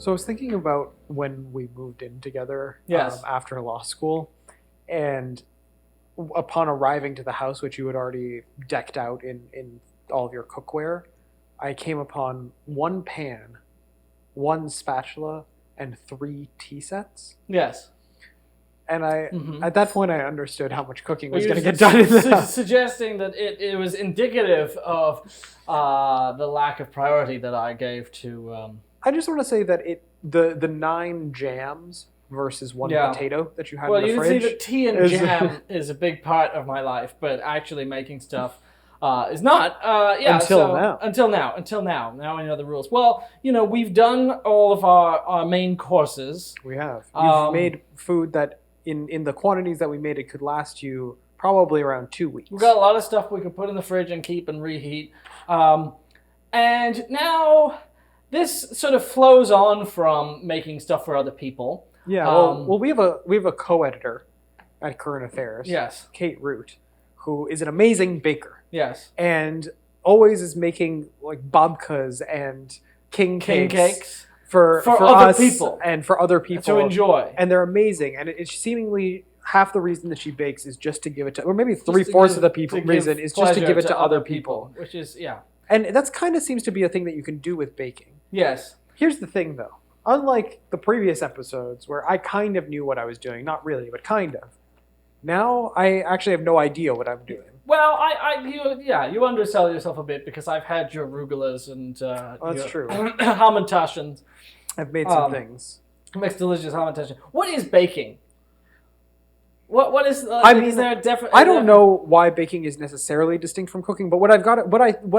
So I was thinking about when we moved in together Yes. after law school, and upon arriving to the house, which you had already decked out in all of your cookware, I came upon one pan, one spatula, and 3 tea sets. Yes. And at that point, I understood how much cooking was You're going to get done in the house. suggesting that it was indicative of the lack of priority that I gave to. I just want to say that the 9 jams versus 1 potato that you had in the fridge. Well, you can see that tea and jam is a big part of my life, but actually making stuff is not. Until now. Now I know the rules. Well, we've done all of our main courses. We have. You've made food that, in the quantities that we made, it could last you probably around 2 weeks. We've got a lot of stuff we could put in the fridge and keep and reheat. And now this sort of flows on from making stuff for other people. Yeah, well, we have a co-editor at Current Affairs. Yes. Kate Root, who is an amazing baker. Yes. And always is making like babkas and king cakes for other us people and for other people to enjoy. And they're amazing. And it's seemingly half the reason that she bakes is just to give it to, or maybe 3/4 of the reason is just to give it to other people. Which is, yeah. And that's kind of seems to be a thing that you can do with baking. Yes. Here's the thing, though. Unlike the previous episodes where I kind of knew what I was doing, not really, but kind of. Now I actually have no idea what I'm doing. Well, you undersell yourself a bit because I've had your rugulas and that's true. Hamantaschen. I've made some things. Makes delicious hamantaschen. What is baking? What is? Is there a I don't know why baking is necessarily distinct from cooking, but what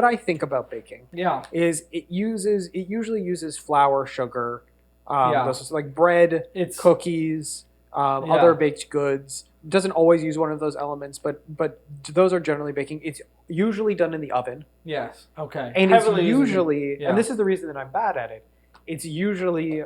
I think about baking, is it usually uses flour, sugar, those like bread, cookies, other baked goods. It doesn't always use one of those elements, but those are generally baking. It's usually done in the oven. Yes. Okay. And it's usually, and this is the reason that I'm bad at it. It's usually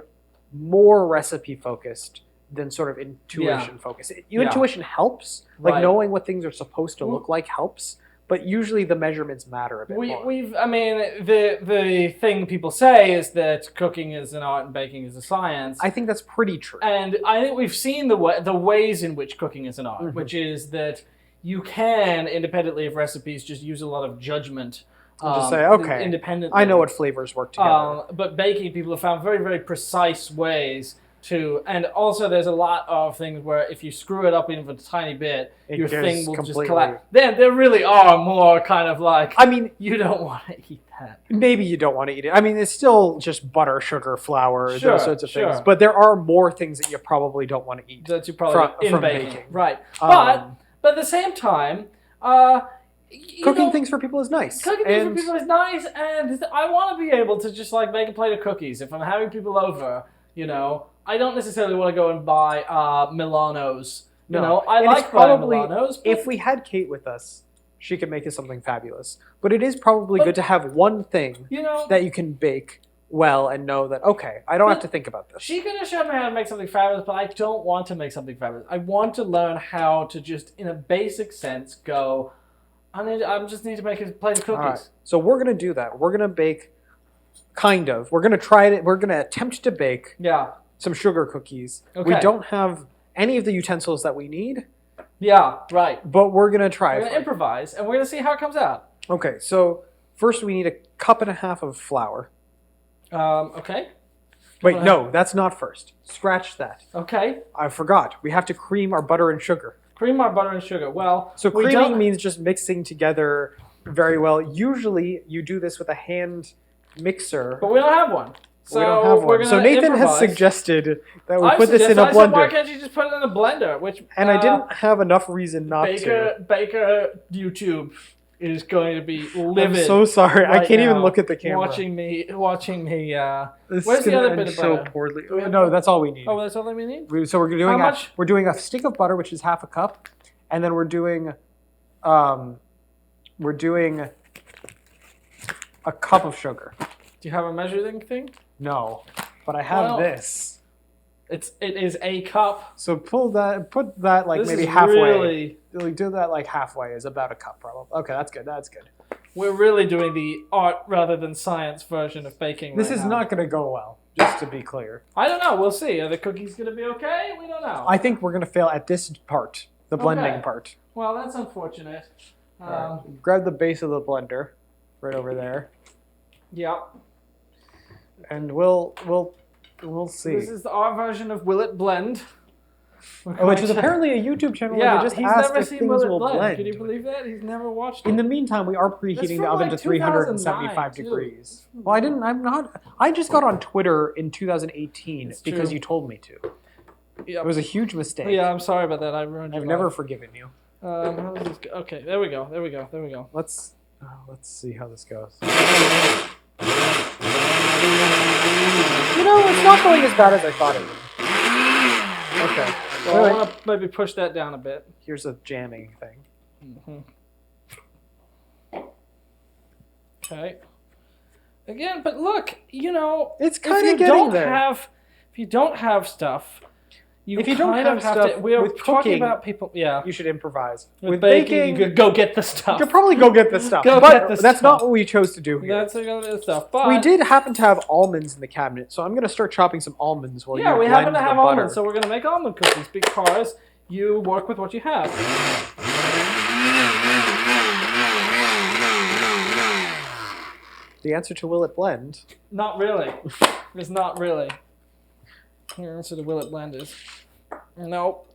more recipe focused than sort of intuition focused. Intuition helps, like knowing what things are supposed to look like helps, but usually the measurements matter a bit more. The thing people say is that cooking is an art and baking is a science. I think that's pretty true. And I think we've seen the ways in which cooking is an art, which is that you can, independently of recipes, just use a lot of judgment. Just say, okay, independently. I know what flavors work together. But baking, people have found very, very precise ways to, and also there's a lot of things where if you screw it up even a tiny bit, your thing will just collapse. Then there really are more kind of like, you don't want to eat that. Maybe you don't want to eat it. It's still just butter, sugar, flour, those sorts of things. But there are more things that you probably don't want to eat. That you probably from baking. Right. But at the same time, cooking things for people is nice. Cooking things for people is nice, and I want to be able to just like make a plate of cookies if I'm having people over. I don't necessarily want to go and buy Milanos. I like buying Milanos. If we had Kate with us, she could make us something fabulous. But it is probably good to have one thing that you can bake well and know that, okay, I don't have to think about this. She could have shown me how to make something fabulous, but I don't want to make something fabulous. I want to learn how to just, in a basic sense, go, I just need to make a plate of cookies. All right. So we're going to do that. We're going to bake, kind of. We're going to try it. We're going to attempt to bake some sugar cookies. Okay. We don't have any of the utensils that we need. Yeah, right. But we're going to try. We're going to improvise, and we're going to see how it comes out. Okay, so first we need 1.5 cups of flour. Okay. Wait, no, that's not first. Scratch that. Okay. I forgot. We have to cream our butter and sugar. Cream our butter and sugar. Well, so creaming means just mixing together very well. Usually you do this with a hand mixer. But we don't have one. So we don't have one. So Nathan has suggested that we put this in a blender. Said, why can't you just put it in a blender? I didn't have enough reason not to. Baker YouTube is going to be livid. I'm so sorry. I can't even look at the camera. Watching me. This where's the other bit of butter? So poorly. No, that's all we need. Oh, that's all we need? So we're doing we're doing a stick of butter, which is 1/2 cup, and then we're doing a cup of sugar. Do you have a measuring thing? No, but I have this. It is a cup. So put that like maybe halfway. Do that like halfway is about a cup probably. Okay, that's good. That's good. We're really doing the art rather than science version of baking. This is not going to go well. Just to be clear. I don't know. We'll see. Are the cookies going to be okay? We don't know. I think we're going to fail at this part, the blending part. Well, that's unfortunate. Right. Grab the base of the blender, right over there. Yep. And we'll see. This is our version of Will It Blend. Which is apparently a YouTube channel where they just ask if things will blend. Can you believe that? He's never watched it. In the meantime, we are preheating the oven to 375 degrees. Well, I just got on Twitter in 2018 because you told me to. Yep. It was a huge mistake. Yeah, I'm sorry about that. I've never forgiven you. How does this go? Okay, there we go. Let's see how this goes. It's not going as bad as I thought it would. Okay. Well, I want to maybe push that down a bit. Here's a jamming thing. Okay. Again, but look, it's kind of getting there. If you don't have stuff, if you don't have stuff, we are with talking cooking, about people. Yeah, you should improvise. With baking, you could go get the stuff. You could probably go get the stuff. But that's not what we chose to do here. That's the stuff. But we did happen to have almonds in the cabinet, so I'm going to start chopping some almonds while you blend the butter. Yeah, we happen to have almonds, so we're going to make almond cookies because you work with what you have. The answer to will it blend? Not really. It's not really. The answer to will it blend is nope.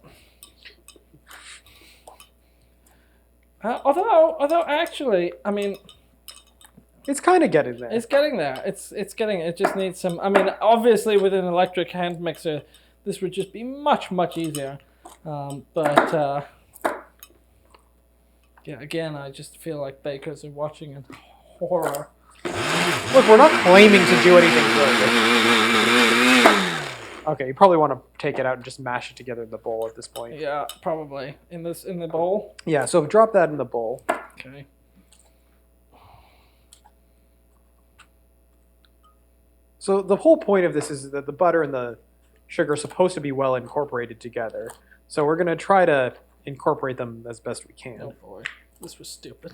Although actually, I mean, it's kind of getting there. It's getting there. It's getting. It just needs some. I mean, obviously, with an electric hand mixer, this would just be much easier. Yeah. Again, I just feel like bakers are watching in horror. Look, we're not claiming to do anything good. Okay, you probably want to take it out and just mash it together in the bowl at this point. Yeah, probably. In the bowl? Yeah, so drop that in the bowl. Okay. So the whole point of this is that the butter and the sugar are supposed to be well incorporated together. So we're going to try to incorporate them as best we can. Oh boy, this was stupid.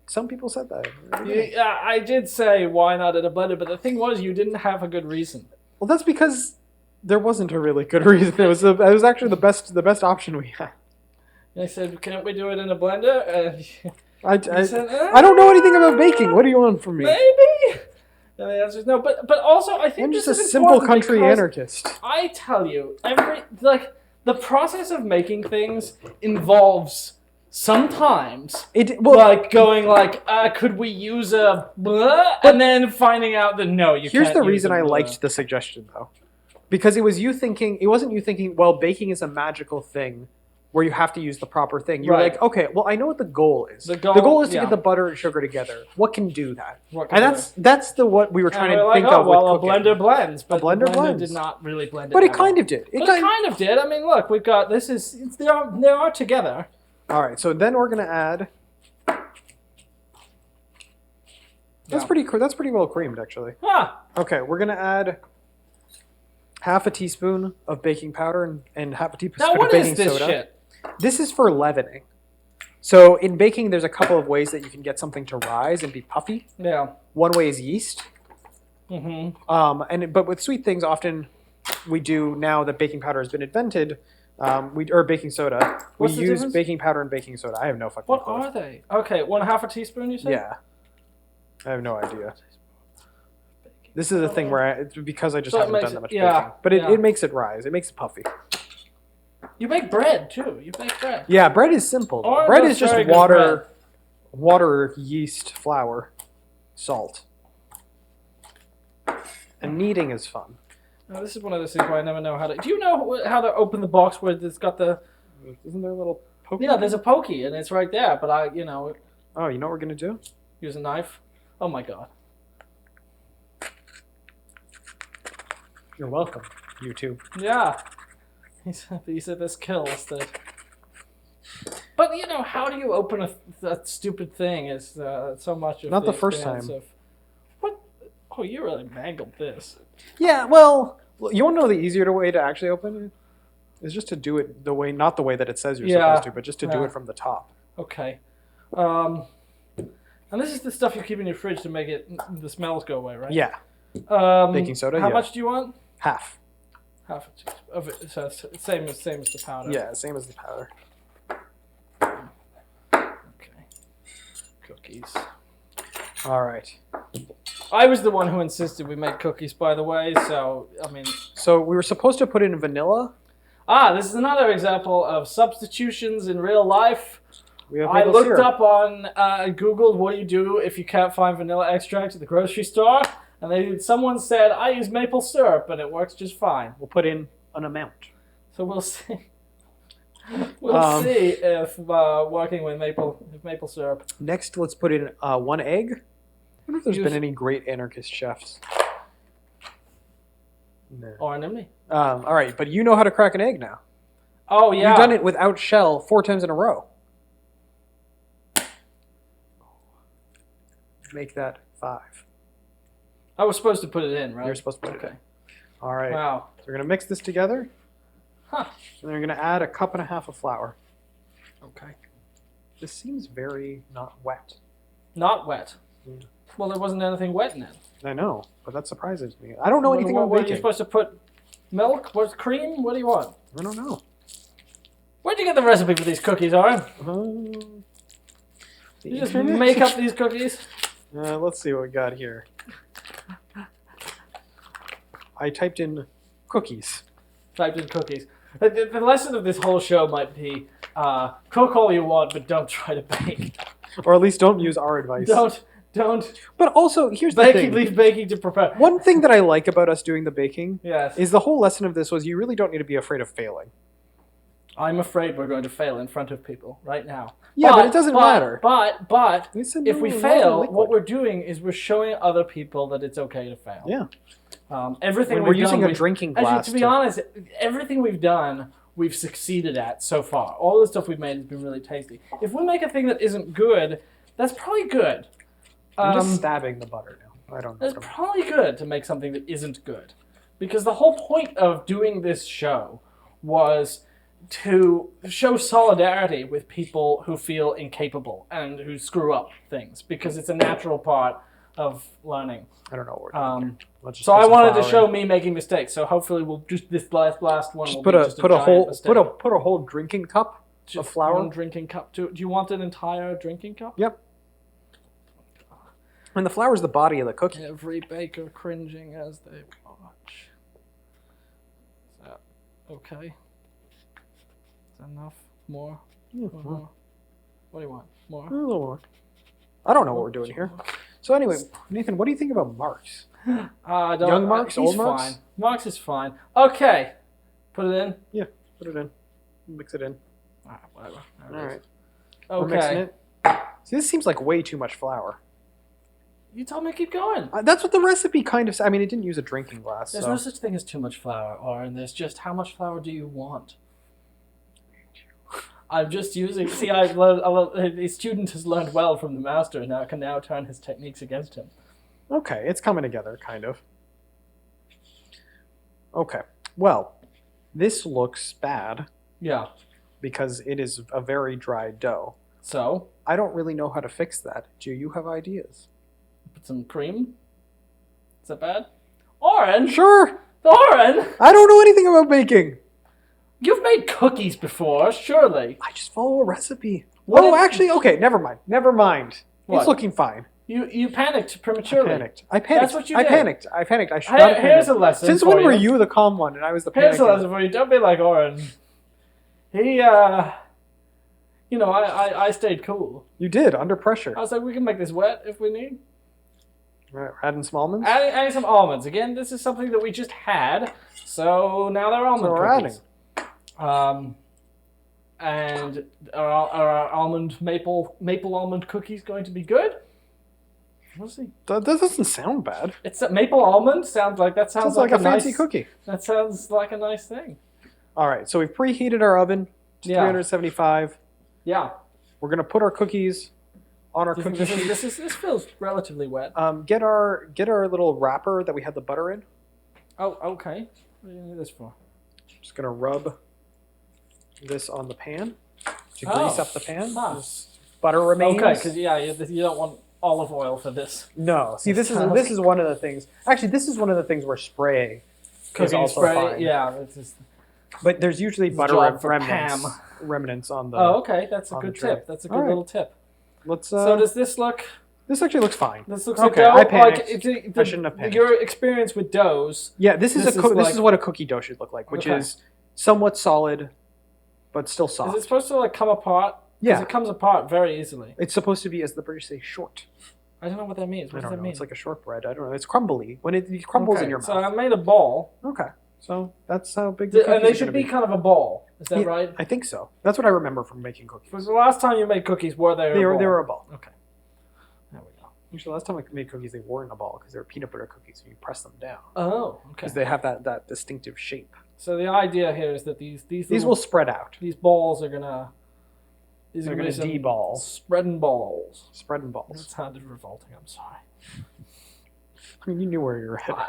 Some people said that. Yeah, I did say why not in a blender, but the thing was you didn't have a good reason. Well, that's because there wasn't a really good reason. It was actually the best option we had. I said, can't we do it in a blender? I don't know anything about baking. What do you want from me? Maybe. And the answer is no. But also, I think I'm just a simple country anarchist. I tell you, the process of making things involves sometimes could we use a blah, and then finding out that no, you can't. Here's the reason I liked the suggestion though, because it wasn't you thinking, well, baking is a magical thing where you have to use the proper thing. You're like, okay, well, I know what the goal is. The goal is to get the butter and sugar together. What can do that? That's what we were trying to think of. Well, with a blender blends, but a blender blends. Did not really blend it. But it kind of did. It kind of did. I mean, look, we've got they are together. All right, so then we're gonna add. That's pretty well creamed, actually. Yeah. Okay, we're gonna add half a teaspoon of baking powder and half a teaspoon of baking soda. Now, what is this shit? This is for leavening. So in baking, there's a couple of ways that you can get something to rise and be puffy. Yeah. One way is yeast. Mm-hmm. But with sweet things, often we do, now that baking powder has been invented. Or baking soda. We use difference? Baking powder and baking soda. I have no fucking clue. What are they? Okay, 1/2 a teaspoon, you said? Yeah. I have no idea. This is a thing where because I just haven't done that much baking. But it makes it rise. It makes it puffy. You make bread, too. You make bread. Yeah, bread is simple. Bread is just water, yeast, flour, salt. And kneading is fun. No, this is one of those things where I never know how to... Do you know how to open the box where it's got the... Isn't there a little pokey? Yeah, there's a pokey, and it's right there, but Oh, you know what we're going to do? Use a knife? Oh, my God. You're welcome, YouTube. Yeah. He said this kills that... But, how do you open that stupid thing is so much of not the first time. What? Oh, you really mangled this. Yeah, well, you want to know the easier way to actually open it? Is just to do it not the way that it says you're supposed to, but just to do it from the top. Okay. And this is the stuff you keep in your fridge to make the smells go away, right? Yeah. baking soda. How much do you want? Half. Half of it. So same as the powder. Yeah, same as the powder. Okay. Cookies. All right. I was the one who insisted we make cookies, by the way. So I mean. So we were supposed to put in vanilla. This is another example of substitutions in real life. I looked up on Google what you do if you can't find vanilla extract at the grocery store, and someone said I use maple syrup, and it works just fine. We'll put in an amount. So we'll see. We'll see if working with maple syrup. Next, let's put in 1 egg. I wonder if there's been any great anarchist chefs. No. Oren Nimni. All right, but you know how to crack an egg now. Oh, yeah. You've done it without shell 4 times in a row. Make that 5. I was supposed to put it in, right? You're supposed to put it in. All right. Wow. So we're going to mix this together. Huh. And then we're going to add 1.5 cups of flour. Okay. This seems very not wet. Not wet? Mm. Well, there wasn't anything wet in it. I know, but that surprises me. I don't know anything about baking. Are you supposed to put milk? What's cream? What do you want? I don't know. Where'd you get the recipe for these cookies, Oren? You just make up these cookies? Let's see what we got here. I typed in cookies. The lesson of this whole show might be cook all you want, but don't try to bake. Or at least don't use our advice. Don't. But also, here's the thing. Leave baking to prepare. One thing that I like about us doing the baking yes. is the whole lesson of this was you really don't need to be afraid of failing. I'm afraid we're going to fail in front of people right now. Yeah, but it doesn't matter. But if we fail, what we're doing is we're showing other people that it's okay to fail. Yeah. Everything we're using a drinking glass. Actually, to be honest, everything we've done, we've succeeded at so far. All the stuff we've made has been really tasty. If we make a thing that isn't good, that's probably good. I'm just stabbing the butter now. I don't know. It's probably good to make something that isn't good. Because the whole point of doing this show was to show solidarity with people who feel incapable and who screw up things. Because it's a natural part of learning. I don't know what we're doing. So I wanted to show me making mistakes. So hopefully we'll just this last one. Just will be just a whole drinking cup of flour. 1 drinking cup. Do you want an entire drinking cup? Yep. And the flour is the body of the cookie. Every baker cringing as they watch. Is that okay? Is that enough? More? More? What do you want? More? A little more. I don't know what we're doing here. So anyway, Nathan, what do you think about Marx? Young Marx? Old Marx? Fine. Marx is fine. Okay. Put it in? Yeah, put it in. Mix it in. Alright, whatever. All right. Okay. We're mixing it. See, this seems like way too much flour. You told me to keep going. That's what the recipe kind of said. I mean, it didn't use a drinking glass. There's no such thing as too much flour, Oren. There's just how much flour do you want? I'm just using... See, the student has learned well from the master and now can turn his techniques against him. Okay, it's coming together, kind of. Okay, well, this looks bad. Yeah. Because it is a very dry dough. So? I don't really know how to fix that. Do you have ideas? Put some cream? Is that bad? Oren? Sure! Oren! I don't know anything about baking. You've made cookies before, surely. I just follow a recipe. Actually, okay, never mind. Never mind. What? It's looking fine. You panicked prematurely. I panicked. That's what you did. I panicked. I should not have Here's a lesson. Since when were you the calm one and I was the panicked? Here's a lesson for you. Don't be like Oren. He, I stayed cool. You did, under pressure. I was like, we can make this wet if we need. Right, adding some almonds? Adding some almonds. Again, this is something that we just had, so now they're almond cookies. And are almond maple almond cookies going to be good? We'll see. That doesn't sound bad. It's a maple almond sounds like like a fancy cookie. That sounds like a nice thing. All right, so we've preheated our oven to 375. Yeah. We're gonna put our cookies on our cookie sheet. This feels relatively wet. Get our little wrapper that we had the butter in. Oh, okay. What do you need this for? Just gonna rub this on the pan to grease up the pan. Butter remains. Okay, because you don't want olive oil for this. No. See, this is one of the things. Actually, this is one of the things where spray is also fine. Yeah. It's just, but there's usually butter remnants on the. Oh, okay. That's a good tip. That's a good little tip. Let's. So does this look? This actually looks fine. This looks like dough. I panicked. I shouldn't have panicked. Your experience with doughs. Yeah, this is what a cookie dough should look like, which is somewhat solid, but still soft. Is it supposed to like come apart? Yeah, it comes apart very easily. It's supposed to be, as the British say, short. I don't know what that means. What does that mean? It's like a shortbread. I don't know. It's crumbly when it crumbles in your mouth. So I made a ball. Okay. So that's how big the cookies and they should be kind of a ball. Is that right? I think so. That's what I remember from making cookies. Was the last time you made cookies, were they a ball? They were a ball. Okay. There we go. Actually, last time I made cookies, they weren't a ball because they were peanut butter cookies, and you press them down. Oh, okay. Because they have that distinctive shape. So the idea here is that these will spread out. These balls are gonna. They're gonna de-ball. Spreading balls. Spreading balls. That sounded revolting. I'm sorry. I mean, you knew where you were headed.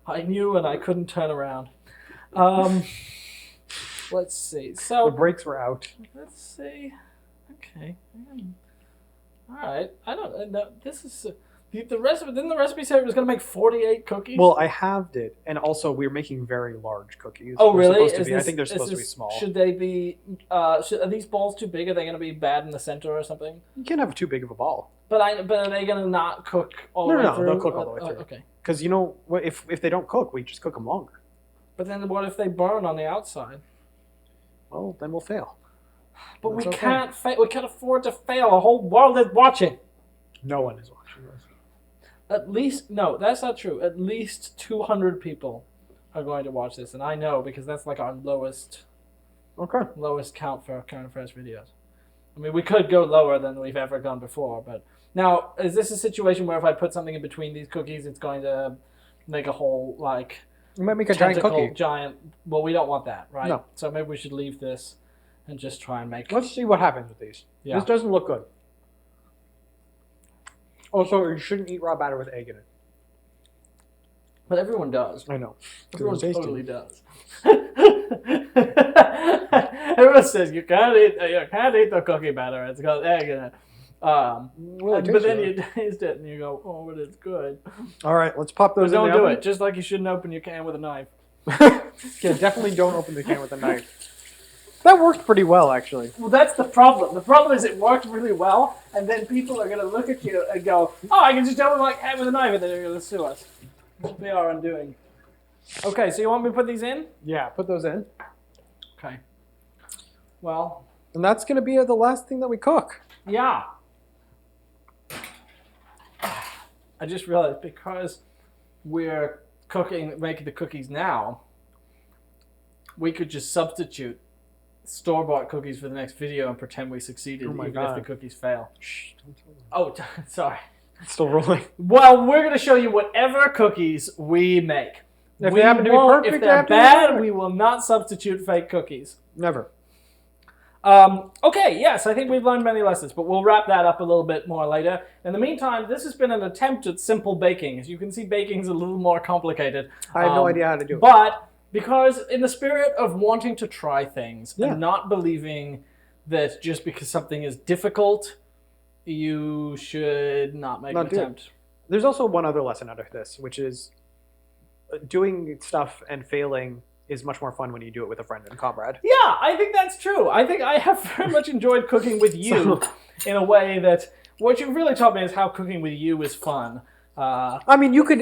I knew, and I couldn't turn around. Let's see. So the brakes were out. Let's see. Okay. All right. I don't know. This is the recipe. Didn't the recipe say it was going to make 48 cookies? Well, I halved it, and also we're making very large cookies. Oh, really? I think they're supposed to be small. Should they be? Are these balls too big? Are they going to be bad in the center or something? You can't have too big of a ball. But are they going to not cook all the way through? No, they'll cook all the way through. Okay. Because if they don't cook, we just cook them longer. But then what if they burn on the outside? Well, then we'll fail. But we can't fail. We can't afford to fail. A whole world is watching. No one is watching this. At least, no, that's not true. At least 200 people are going to watch this, and I know because that's like our lowest count for current affairs videos. I mean, we could go lower than we've ever gone before, but now, is this a situation where if I put something in between these cookies, it's going to make a whole, like... You might make a giant cookie. Well, we don't want that, right? No. So maybe we should leave this and just try and make... Let's see what happens with these. Yeah. This doesn't look good. Also, you shouldn't eat raw batter with egg in it. But everyone does. I know. Everyone totally does. Everyone says you can't eat the cookie batter. It's got egg in it. But then you taste it and you go, oh, but it's good. All right, let's pop those in the oven. Don't do it. Just like you shouldn't open your can with a knife. Yeah, definitely don't open the can with a knife. That worked pretty well, actually. Well, that's the problem. The problem is it worked really well, and then people are going to look at you and go, oh, I can just open my can with a knife, and then they're going to sue us. Which they are undoing. Okay, so you want me to put these in? Yeah, put those in. Okay. Well. And that's going to be the last thing that we cook. Yeah. I just realized because we're making the cookies now, we could just substitute store-bought cookies for the next video and pretend we succeeded even if the cookies fail. Shh, don't tell them. Oh, sorry. It's still rolling. Well, we're going to show you whatever cookies we make. If they happen to be perfect, if they're bad, we will not substitute fake cookies. Never. Okay, yes, I think we've learned many lessons, but we'll wrap that up a little bit more later. In the meantime, this has been an attempt at simple baking. As you can see, baking is a little more complicated. I have no idea how to do it. But because in the spirit of wanting to try things and not believing that just because something is difficult, you should not make an attempt. There's also one other lesson out of this, which is doing stuff and failing is much more fun when you do it with a friend and comrade. Yeah, I think that's true. I think I have very much enjoyed cooking with you in a way that what you've really taught me is how cooking with you is fun. I mean, you can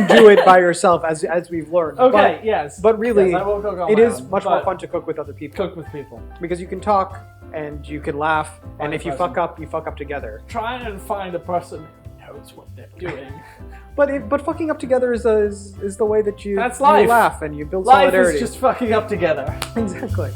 do it by yourself, as we've learned. Okay, yes. But really, yes, I will cook on it my is own, much more fun to cook with other people. Cook with people. Because you can talk, and you can laugh, and if you fuck up, you fuck up together. Try and find a person who knows what they're doing. But fucking up together is the way that you laugh and you build solidarity. Life is just fucking up together. Exactly.